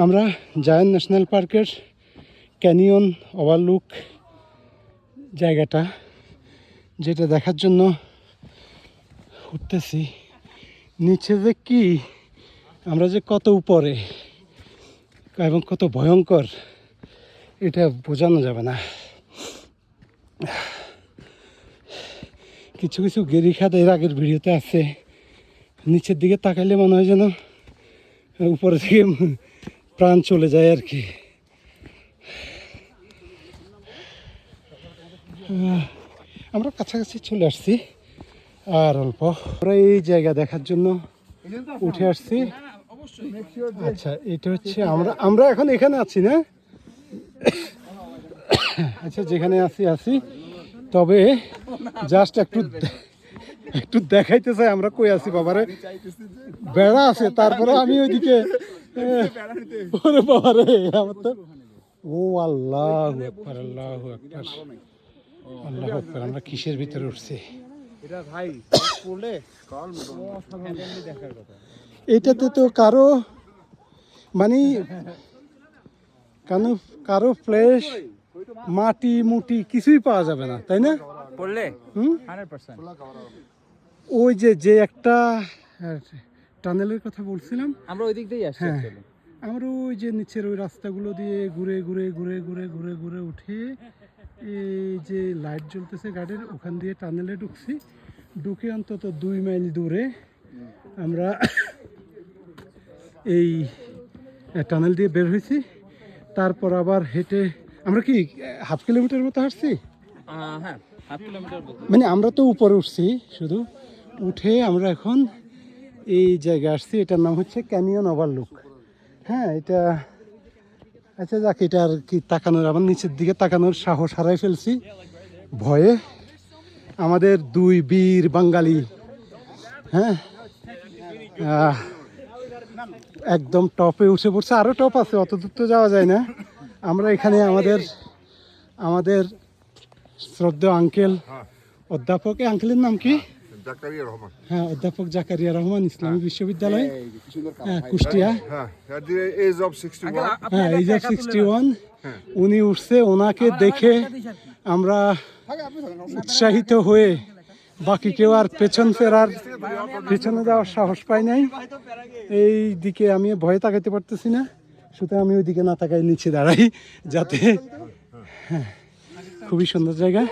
আমরা giant national পার্কের canyon overlook জায়গাটা, যেটা দেখার জন্য উঠতেছি। নিচে যে কি, আমরা যে কত উপরে এবং কত ভয়ঙ্কর, এটা বোঝানো যাবে না। কিছু কিছু গিরিখাত এর আগের ভিডিওতে আছে, নিচের দিকে তাকাইলে মনে হয় যেন উপরে থেকে প্রাণ চলে যায় আর কি। আমরা কাছাকাছি চলে আসছি, আর অল্প। আমরা এই জায়গা দেখার জন্য উঠে আসছি। আচ্ছা, এটা হচ্ছে আমরা এখন এখানে আছি না? আচ্ছা, যেখানে আছি, তবে জাস্ট একটু দেখাইতে চাই আমরা কই আছি। বাবারে বেড়া আছে, তারপরে আমি ওইদিকে বাবারে আমার তো ও আল্লাহু আকবার, আল্লাহু আকবার, আল্লাহু আকবার। আমরা কিসের ভিতরে উঠছি? এটাতে তো কারো মানে কারো ফ্লেশ, মাটি মুটি কিছুই পাওয়া যাবে না, তাই না? পড়লে 100%। ওই যে একটা টানেলের কথা বলছিলাম, আমরা ওই দিক দিয়েই আসছি। আমরা ওই যে নিচের ওই রাস্তাগুলো দিয়ে ঘুরে ঘুরে ঘুরে ঘুরে ঘুরে ঘুরে উঠে এই যে লাইট জ্বলতেছে গাড়ির, ওখান দিয়ে টানেলে ঢুকে অন্তত 2 মাইল দূরে আমরা এই টানেল দিয়ে বের হয়েছি। তারপর আবার হেঁটে আমরা কি হাফ কিলোমিটার মতো হাঁটছি। হ্যাঁ, হাফ কিলোমিটার। মানে আমরা তো উপরে উঠছি, শুধু উঠে আমরা এখন এই জায়গায় আসছি। এটার নাম হচ্ছে ক্যানিয়ন ওভারলুক। হ্যাঁ, এটা আচ্ছা যাক, এটা আর কি তাকানোর, আমার নিচের দিকে তাকানোর সাহস হারাই ফেলছি ভয়ে। আমাদের 2 বীর বাঙালি, হ্যাঁ, একদম টপে উঠে পড়ছে। আরও টপ আছে, অত দূর তো যাওয়া যায় না। আমরা এখানে আমাদের শ্রদ্ধেয় আঙ্কেল, অধ্যাপক, আঙ্কেলের নাম কি? হ্যাঁ, অধ্যাপক জাকারিয়া রহমান, ইসলামী বিশ্ববিদ্যালয়, কুষ্টিয়া। হ্যাঁ, এজ অফ 61। উনি উঠছে, ওনাকে দেখে আমরা উৎসাহিত হয়ে বাকি কেউ আর পেছনে যাওয়ার সাহস পাই নাই। এই দিকে আমি ভয়ে তাকাইতে পারতেছি না, সুতরাং আমি ওই দিকে না তাকাই নিচে দাঁড়াই, যাতে খুবই সুন্দর জায়গা।